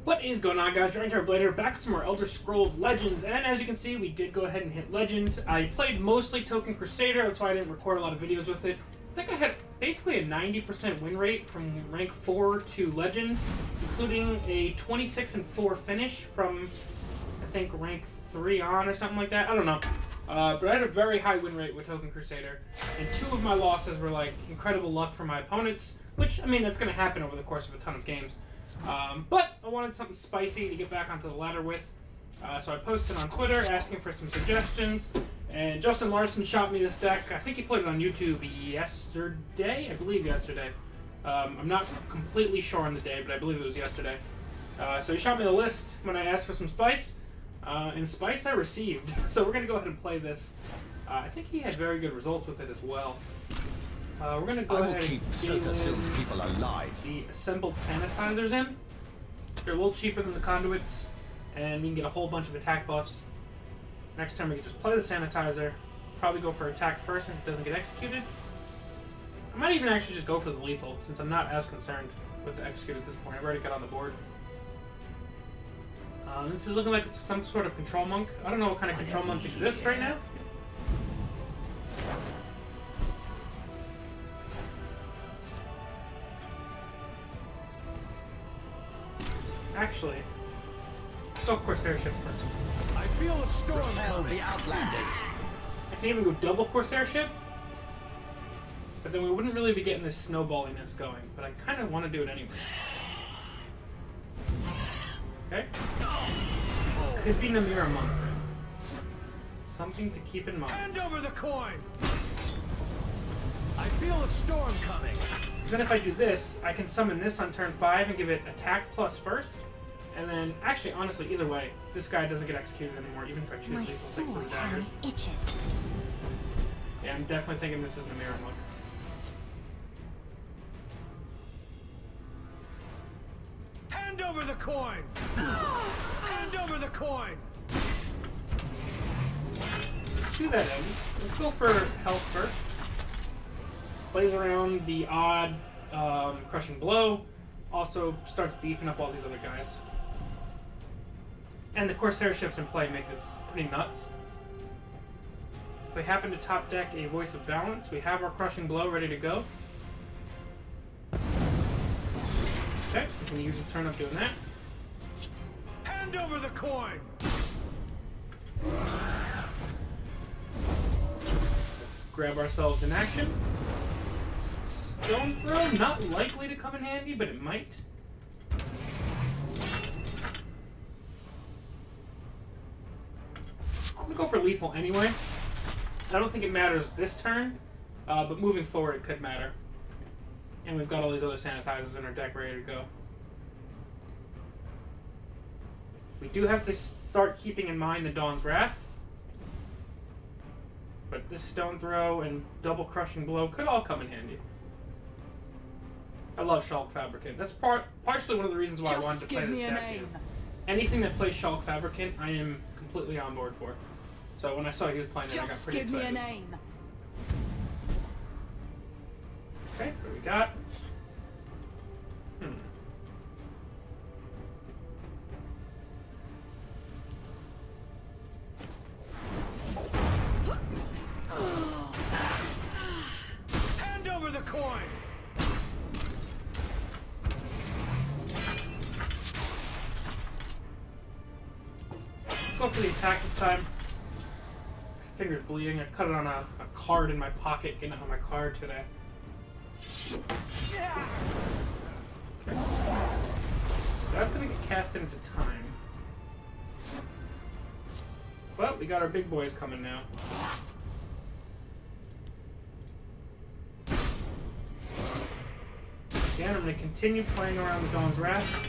What is going on, guys? JustinLarson's here, back with some more Elder Scrolls Legends, and as you can see, we did go ahead and hit Legend. I played mostly Token Crusader, that's why I didn't record a lot of videos with it. I think I had basically a 90% win rate from rank 4 to Legend, including a 26-4 finish from, I think, rank 3 on or something like that. I don't know. But I had a very high win rate with Token Crusader, and 2 of my losses were like incredible luck for my opponents, which, I mean, that's going to happen over the course of a ton of games. But I wanted something spicy to get back onto the ladder with, so I posted on Twitter asking for some suggestions, and Justin Larson shot me this deck. I think he played it on YouTube yesterday, I believe yesterday. I'm not completely sure on the day, but I believe it was yesterday. So he shot me the list when I asked for some spice, and spice I received. So we're going to go ahead and play this. I think he had very good results with it as well. We're going to go ahead and keep people alive. The assembled sanitizers in. They're a little cheaper than the conduits, and we can get a whole bunch of attack buffs. Next time we can just play the sanitizer, probably go for attack first since it doesn't get executed. I might even actually just go for the lethal since I'm not as concerned with the execute at this point. I've already got on the board. This is looking like it's some sort of control monk. I don't know what kind of control monks exist right now. Actually, let's go Corsair ship first. I feel a storm coming. The Outlanders. I can even go double Corsair ship, but then we wouldn't really be getting this snowballiness going, but I kind of want to do it anyway. Okay. This could be Namira Monk. Something to keep in mind. Hand over the coin! I feel a storm coming. Then if I do this, I can summon this on turn 5 and give it attack plus first. And then, actually, honestly, either way, this guy doesn't get executed anymore, even if I choose lethal thanks to the daggers. Itches. Yeah, I'm definitely thinking this is Namira Monk. Hand over the coin! Hand over the coin! To that end, let's go for health first. Plays around the odd crushing blow, also starts beefing up all these other guys. And the Corsair ships in play make this pretty nuts. If we happen to top deck a Voice of Balance, we have our crushing blow ready to go. Okay, we can use the turn up doing that. Hand over the coin! Let's grab ourselves in action. Stone Throw, not likely to come in handy, but it might. I'm gonna go for lethal anyway. I don't think it matters this turn, but moving forward it could matter. And we've got all these other sanitizers in our deck ready to go. We do have to start keeping in mind the Dawn's Wrath. But this Stone Throw and double Crushing Blow could all come in handy. I love Shulk Fabricant. That's partially one of the reasons why I wanted to play this deck. Is anything that plays Shulk Fabricant, I am completely on board for. So when I saw he was playing it, I got pretty excited. Just give me a name. Okay, what do we got? Hand over the coin! Go for the attack this time. My finger's bleeding. I cut it on a card in my pocket, getting it on my card today. Okay. So that's going to get cast into time. But we got our big boys coming now. Again, I'm going to continue playing around with Dawn's Wrath.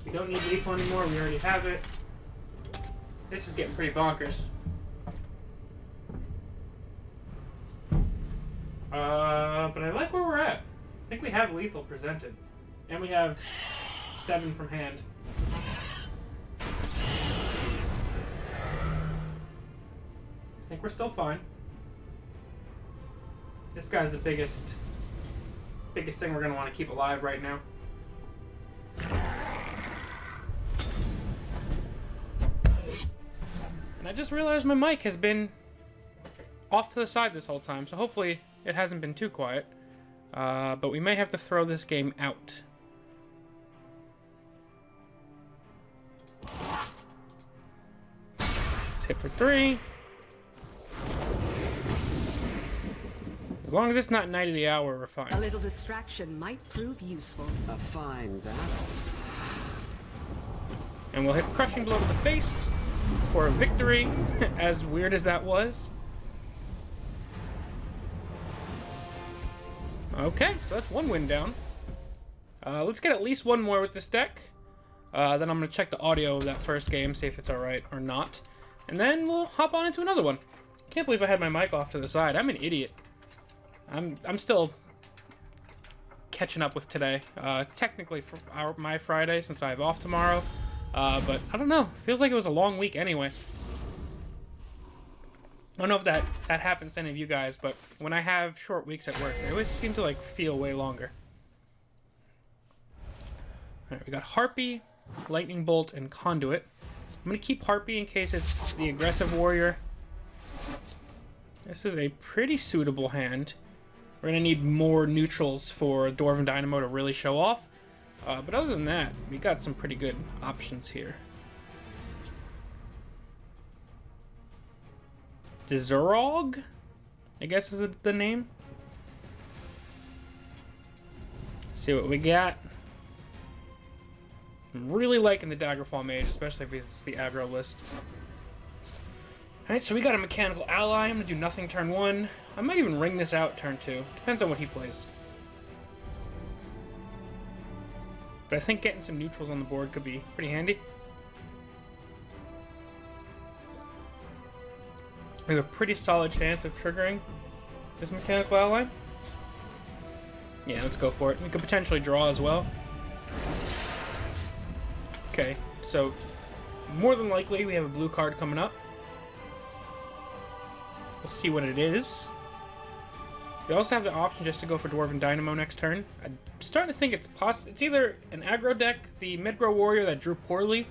We don't need lethal anymore, we already have it. This is getting pretty bonkers. But I like where we're at. I think we have lethal presented. And we have 7 from hand. I think we're still fine. This guy's the biggest thing we're going to want to keep alive right now. And I just realized my mic has been off to the side this whole time, so hopefully it hasn't been too quiet. But we may have to throw this game out. Let's hit for 3. As long as it's not Night of the Hour, we're fine. A little distraction might prove useful. A fine battle. And we'll hit Crushing Blow to the face for a victory, as weird as that was. Okay, so that's 1 win down. Let's get at least 1 more with this deck. Then I'm going to check the audio of that first game, see if it's alright or not. And then we'll hop on into another one. Can't believe I had my mic off to the side. I'm an idiot. I'm still catching up with today. It's technically my Friday since I have off tomorrow. But I don't know. Feels like it was a long week anyway. I don't know if that happens to any of you guys, but when I have short weeks at work, they always seem to like feel way longer. Alright, we got Harpy, Lightning Bolt, and Conduit. I'm going to keep Harpy in case it's the aggressive warrior. This is a pretty suitable hand. We're going to need more neutrals for Dwarven Dynamo to really show off. But other than that, we got some pretty good options here. Dzurog, I guess is the name. Let's see what we got. I'm really liking the Daggerfall Mage, especially if it's the aggro list. Alright, so we got a Mechanical Ally. I'm going to do nothing turn 1. I might even ring this out turn 2. Depends on what he plays. But I think getting some neutrals on the board could be pretty handy. We have a pretty solid chance of triggering this Mechanical Ally. Yeah, let's go for it. We could potentially draw as well. Okay, so more than likely we have a blue card coming up. We'll see what it is. We also have the option just to go for Dwarven Dynamo next turn. I'm starting to think it's either an aggro deck, the mid-grow warrior that drew poorly,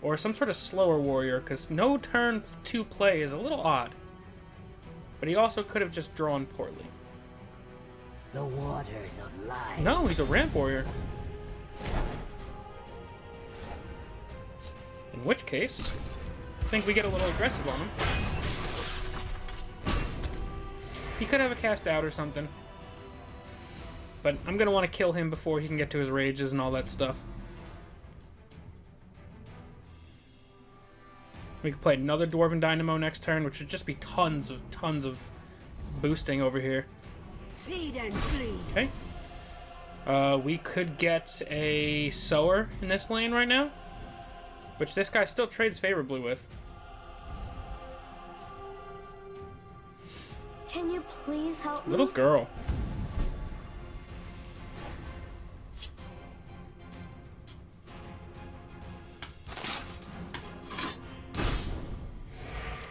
or some sort of slower warrior, because no turn 2 play is a little odd. But he also could have just drawn poorly. The waters of life. No, he's a ramp warrior. In which case, I think we get a little aggressive on him. He could have a cast out or something. But I'm going to want to kill him before he can get to his rages and all that stuff. We could play another Dwarven Dynamo next turn, which would just be tons of boosting over here. Feed and flee. Okay. We could get a Sower in this lane right now, which this guy still trades favorably with. Can you please help me? Little girl.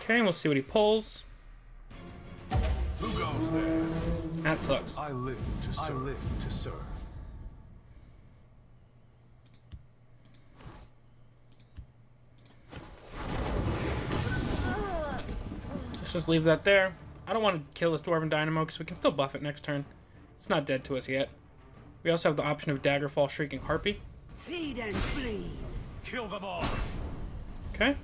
Okay, and we'll see what he pulls. Who goes there? That sucks. I live to serve. I live to serve. Let's just leave that there. I don't want to kill this Dwarven Dynamo because we can still buff it next turn. It's not dead to us yet. We also have the option of Daggerfall Shrieking Harpy. Feed and flee. Kill them all. Okay.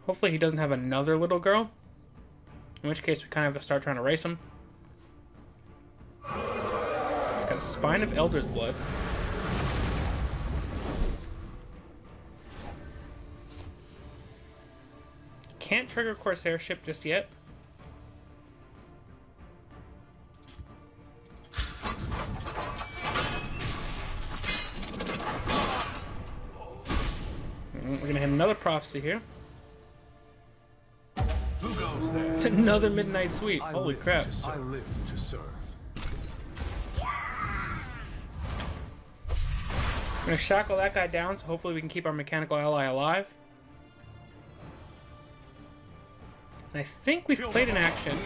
Hopefully he doesn't have another little girl. In which case we kind of have to start trying to race him. He's got a Spine of Elder's Blood. Can't trigger Corsair Ship just yet. We're gonna hit another Prophecy here. Who goes there? It's another Midnight Sweep. Holy crap. I live to serve. I'm gonna shackle that guy down, so hopefully we can keep our Mechanical Ally alive. And I think we've played an action.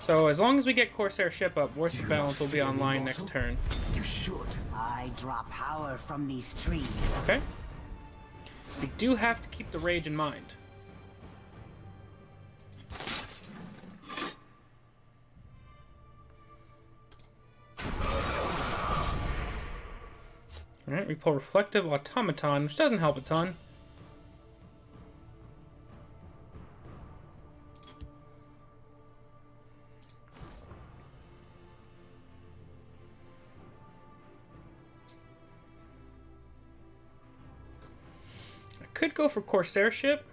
So as long as we get Corsair ship up, Voice of Balance will be online next turn. You should. I draw power from these trees. Okay. We do have to keep the rage in mind. Alright, we pull Reflective Automaton, which doesn't help a ton. I could go for Corsair ship.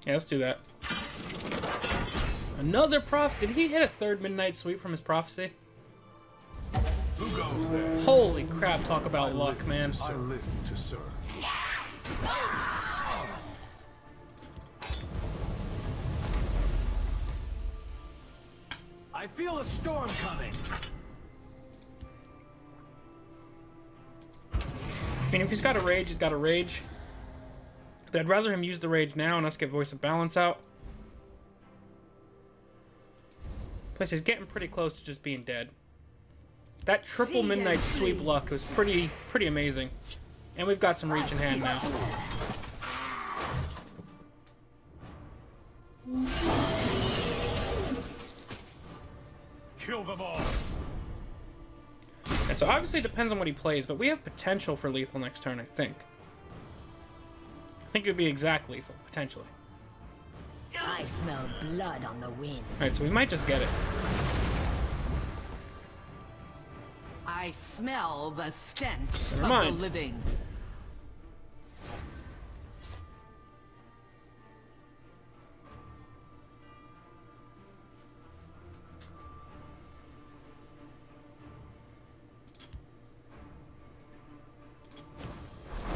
Yeah, let's do that. Another prof. Did he hit a third Midnight Sweep from his prophecy? Who goes there? Holy crap, talk about luck, man. I live to serve. I feel a storm coming. I mean, if he's got a rage, he's got a rage. But I'd rather him use the rage now and us get Voice of Balance out. Plus, he's getting pretty close to just being dead. That triple Midnight Sweep luck was pretty amazing. And we've got some reach in hand now. Kill them all. And so obviously it depends on what he plays, but we have potential for lethal next turn, I think. I think it would be exact lethal, potentially. I smell blood on the wind. Alright, so we might just get it. I smell the stench Never of mind. the living.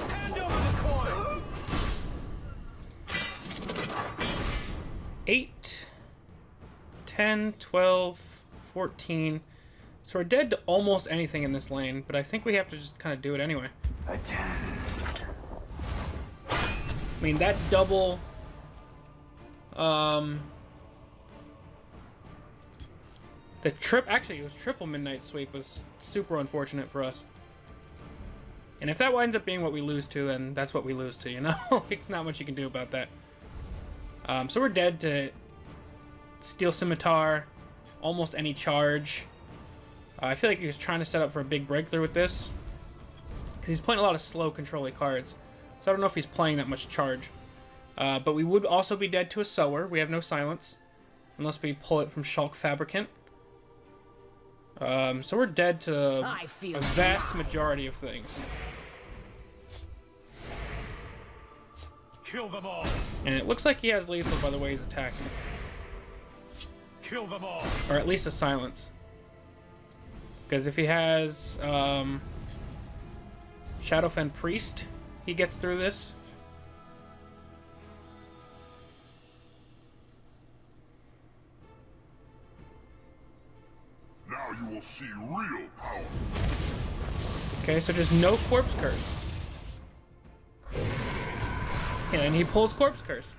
Hand over the coin. 8, 10, 12, 14. So we're dead to almost anything in this lane, but I think we have to just kind of do it anyway. Attack. I mean, that double... Actually, it was triple Midnight Sweep was super unfortunate for us. And if that winds up being what we lose to, then that's what we lose to, you know? Like, not much you can do about that. So we're dead to Steel Scimitar, almost any charge. I feel like he was trying to set up for a big breakthrough with this. Because he's playing a lot of slow control-y cards. So I don't know if he's playing that much charge. But we would also be dead to a Sower. We have no silence. Unless we pull it from Shulk Fabricant. So we're dead to a vast majority of things. Kill them all. And it looks like he has lethal by the way he's attacking. Kill them all. Or at least a silence. Because if he has Shadowfen Priest, he gets through this. Now you will see real power. Okay, so just no Corpse Curse. Yeah, and he pulls Corpse Curse.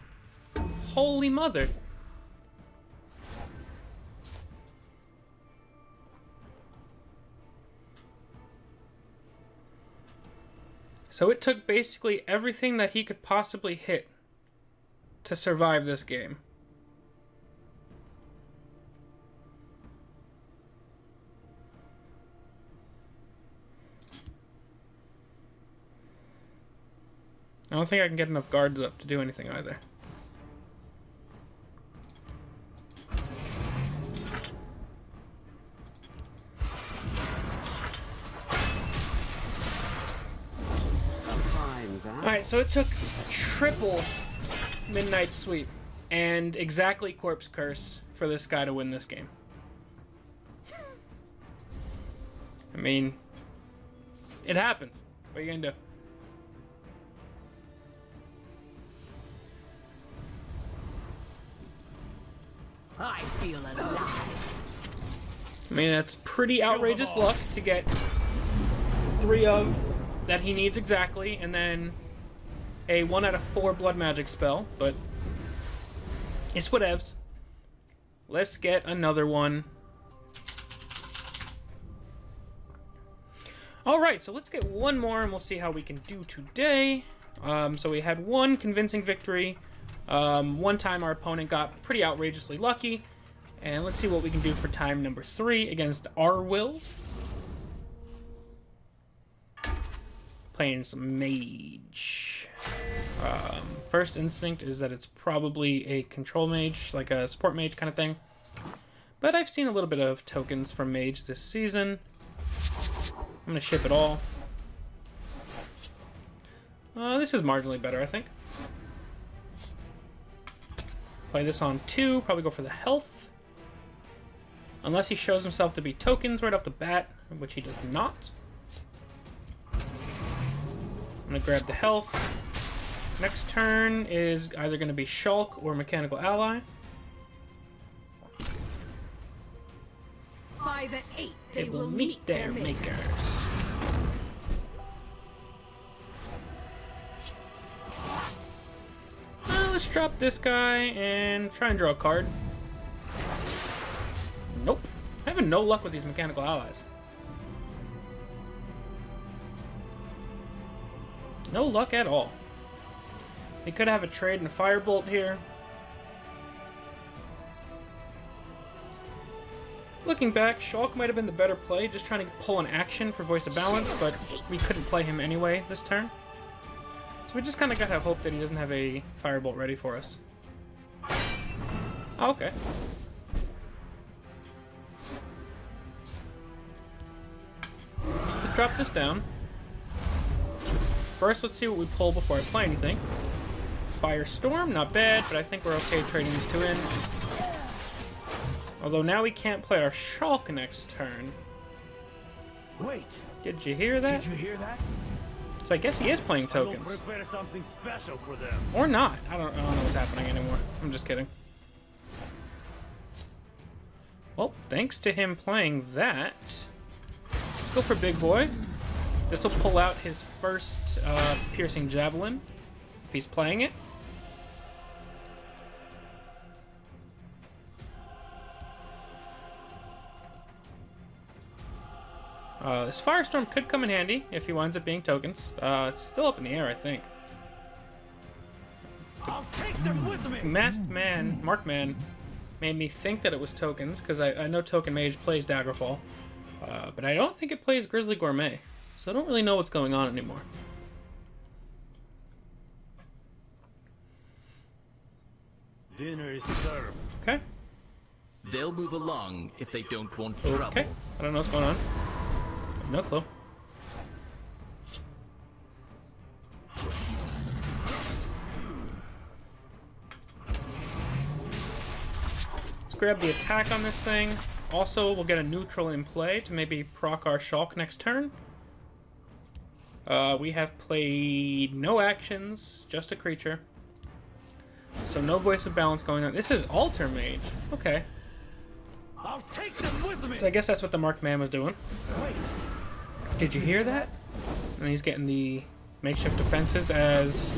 Holy mother. So it took basically everything that he could possibly hit to survive this game. I don't think I can get enough guards up to do anything either. Alright, so it took triple Midnight Sweep and exactly Corpse Curse for this guy to win this game. I mean, it happens. What are you gonna do? I feel alive. I mean, that's pretty outrageous luck to get 3 of that he needs exactly, and then a 1 out of 4 blood magic spell, but it's whatevs. Let's get another one. Alright, so let's get one more and we'll see how we can do today. So we had one convincing victory. One time our opponent got pretty outrageously lucky. And let's see what we can do for time number 3 against our will. Playing some Mage. First instinct is that it's probably a control mage, like a support mage kind of thing. But I've seen a little bit of tokens from Mage this season. I'm going to ship it all. This is marginally better, I think. Play this on 2, probably go for the health. Unless he shows himself to be tokens right off the bat, which he does not. I'm going to grab the health. Next turn is either going to be Shulk or Mechanical Ally. By the 8th, They will meet their makers. Let's drop this guy and try and draw a card. Nope. I'm having no luck with these Mechanical Allies. No luck at all. We could have a trade and a Firebolt here. Looking back, Shulk might have been the better play, just trying to pull an action for Voice of Balance, but we couldn't play him anyway this turn. So we just kind of gotta hope that he doesn't have a Firebolt ready for us. Oh, okay. Let's drop this down. First, let's see what we pull before I play anything. Firestorm, not bad, but I think we're okay trading these two in. Although now we can't play our Shulk next turn. Wait. Did you hear that? Did you hear that? So I guess he is playing tokens. I'll prepare something special for them. Or not. I don't know what's happening anymore. I'm just kidding. Well, thanks to him playing that, let's go for Big Boy. This will pull out his first Piercing Javelin, if he's playing it. This Firestorm could come in handy if he winds up being tokens. It's still up in the air, I think. I'll take them with me. Masked Man, Markman, made me think that it was tokens, because I know Token Mage plays Daggerfall. But I don't think it plays Grizzly Gourmet. So I don't really know what's going on anymore. Dinner is served. Okay. They'll move along if they don't want trouble. Okay. I don't know what's going on. No clue. Let's grab the attack on this thing. Also, we'll get a neutral in play to maybe proc our Shulk next turn. We have played no actions, just a creature. So no Voice of Balance going on. This is Alter Mage. Okay. I'll take them with me. So I guess that's what the Marked Man was doing. Wait. Did you hear that? And he's getting the makeshift defenses as,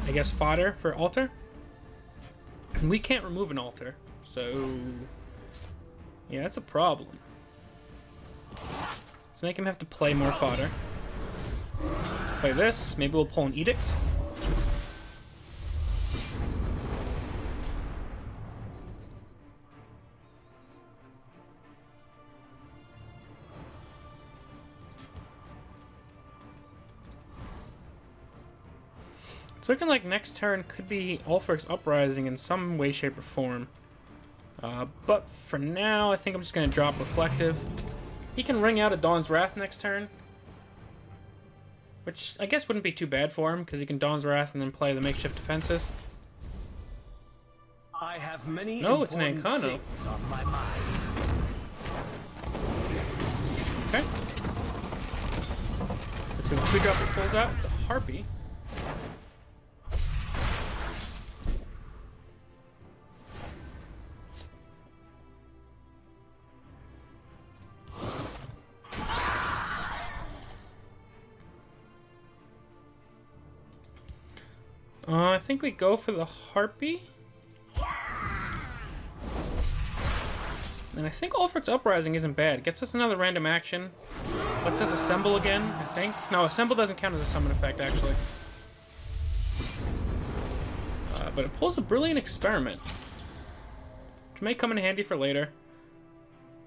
I guess, fodder for Alter. And we can't remove an Alter. So, yeah, that's a problem. Let's make him have to play more fodder. Let's play this. Maybe we'll pull an Edict. It's looking like next turn could be Ulfric's Uprising in some way, shape, or form. But for now, I think I'm just going to drop Reflective. He can ring out a Dawn's Wrath next turn. Which I guess wouldn't be too bad for him, because he can Dawn's Wrath and then play the makeshift defenses. I have many No, it's an important Ancano. things on my mind. Okay. Let's see what 2-drop it pulls out. It's a Harpy. I think we go for the Harpy. And I think Ulfric's Uprising isn't bad. It gets us another random action. Lets us assemble again, I think. No, assemble doesn't count as a summon effect, actually. But it pulls a Brilliant Experiment, which may come in handy for later.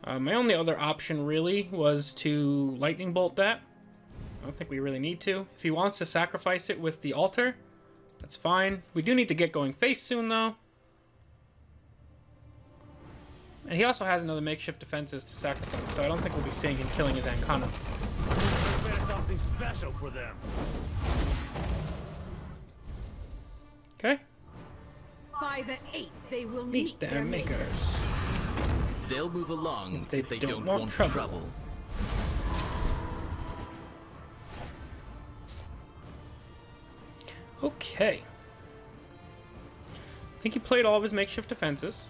My only other option, really, was to Lightning Bolt that. I don't think we really need to. If he wants to sacrifice it with the altar, that's fine. We do need to get going face soon, though. And he also has another makeshift defenses to sacrifice, so I don't think we'll be seeing him killing his Ancana. Prepare something special for them. Okay. By the 8th, they will Meet their makers. They'll move along if they don't want trouble. trouble. Okay. I think he played all of his makeshift defenses.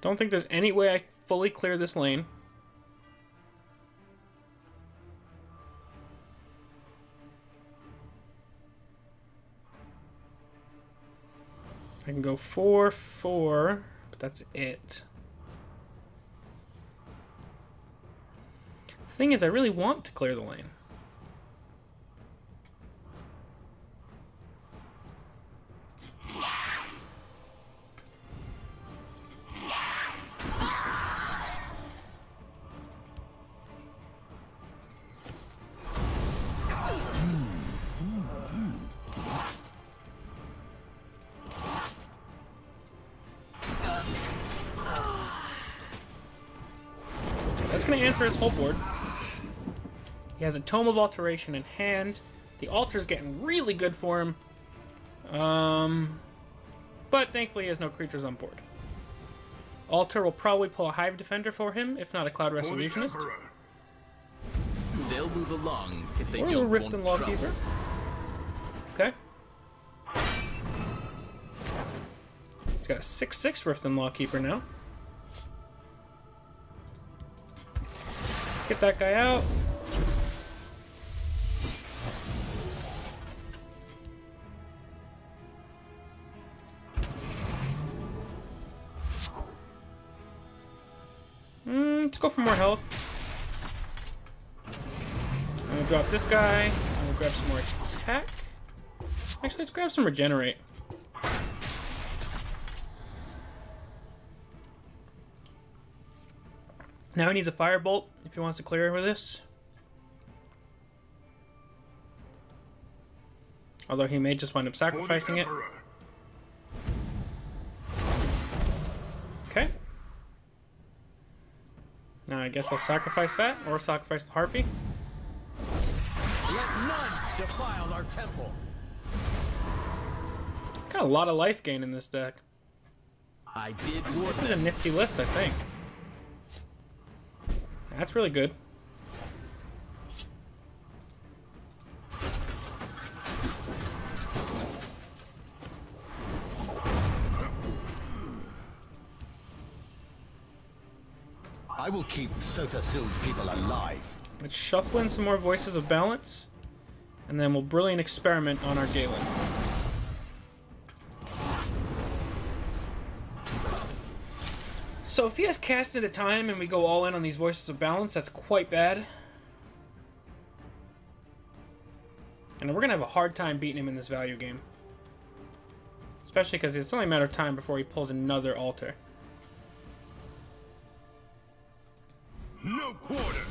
Don't think there's any way I fully clear this lane. I can go 4-4, but that's it. The thing is, I really want to clear the lane. That's going to answer his whole board. He has a Tome of Alteration in hand. The altar's getting really good for him. But thankfully he has no creatures on board. Altar will probably pull a Hive Defender for him, if not a Cloud Resolutionist. They'll move along if they Or a don't Rift want and trouble. Lawkeeper. Okay. He's got a 6/6 Rift and Lawkeeper now. Let's get that guy out. Let's go for more health. I'm gonna drop this guy. I'm gonna grab some more attack. Actually, let's grab some regenerate. Now he needs a firebolt if he wants to clear with this. Although he may just wind up sacrificing it. Okay. Now I guess I'll sacrifice that, or sacrifice the Harpy. Let none defile our temple. Got a lot of life gain in this deck. I did warn This is a them. nifty list, I think. That's really good. I will keep Sothasill's people alive. Let's shuffle in some more Voices of Balance, and then we'll Brilliant Experiment on our Galen. So if he has cast at a time and we go all in on these Voices of Balance, that's quite bad. And we're going to have a hard time beating him in this value game. Especially because it's only a matter of time before he pulls another altar. No quarter.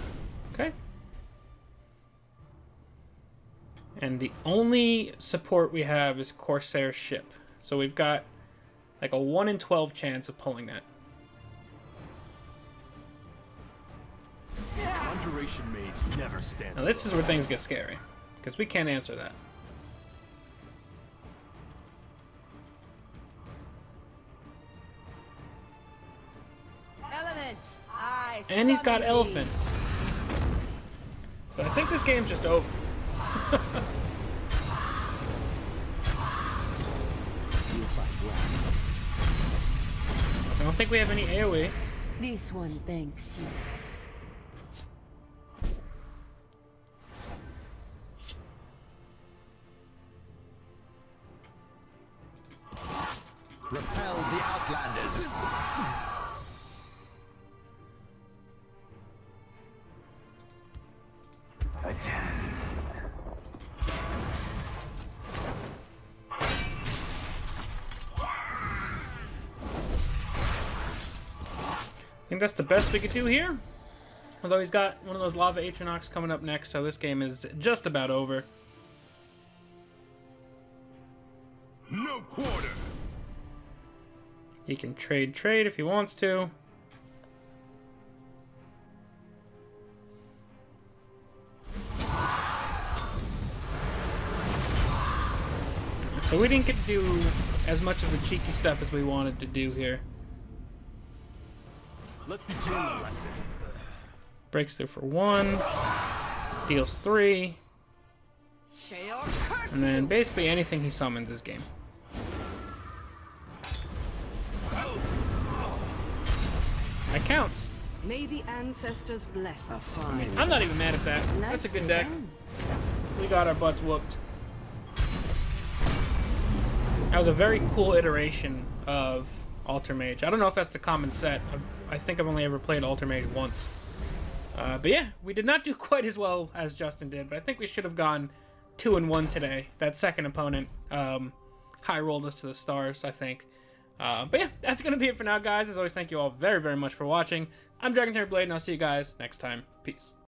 Okay. And the only support we have is Corsair Ship. So we've got like a 1 in 12 chance of pulling that. Conjuration Mage never stands Now this is where things get scary, because we can't answer that. Elements, I And he's got summon thee. elephants. So I think this game's just over. I don't think we have any AoE. This one thanks you. Repel the Outlanders. Attack. I think that's the best we could do here. Although he's got one of those Lava Atronox coming up next, so this game is just about over. No quarter. He can trade if he wants to. So we didn't get to do as much of the cheeky stuff as we wanted to do here. Let's begin the lesson. Breaks through for 1, deals 3, and then basically anything he summons is game. That counts. May the ancestors bless us. I'm not even mad at that. That's a good deck. We got our butts whooped. That was a very cool iteration of Alter Mage. I don't know if that's the common set. I think I've only ever played Alter Mage once. But yeah, we did not do quite as well as Justin did, but I think we should have gone 2-1 today. That second opponent high rolled us to the stars, I think. But yeah, that's going to be it for now, guys. As always, thank you all very, very much for watching. I'm DragonTamerBlayde, and I'll see you guys next time. Peace.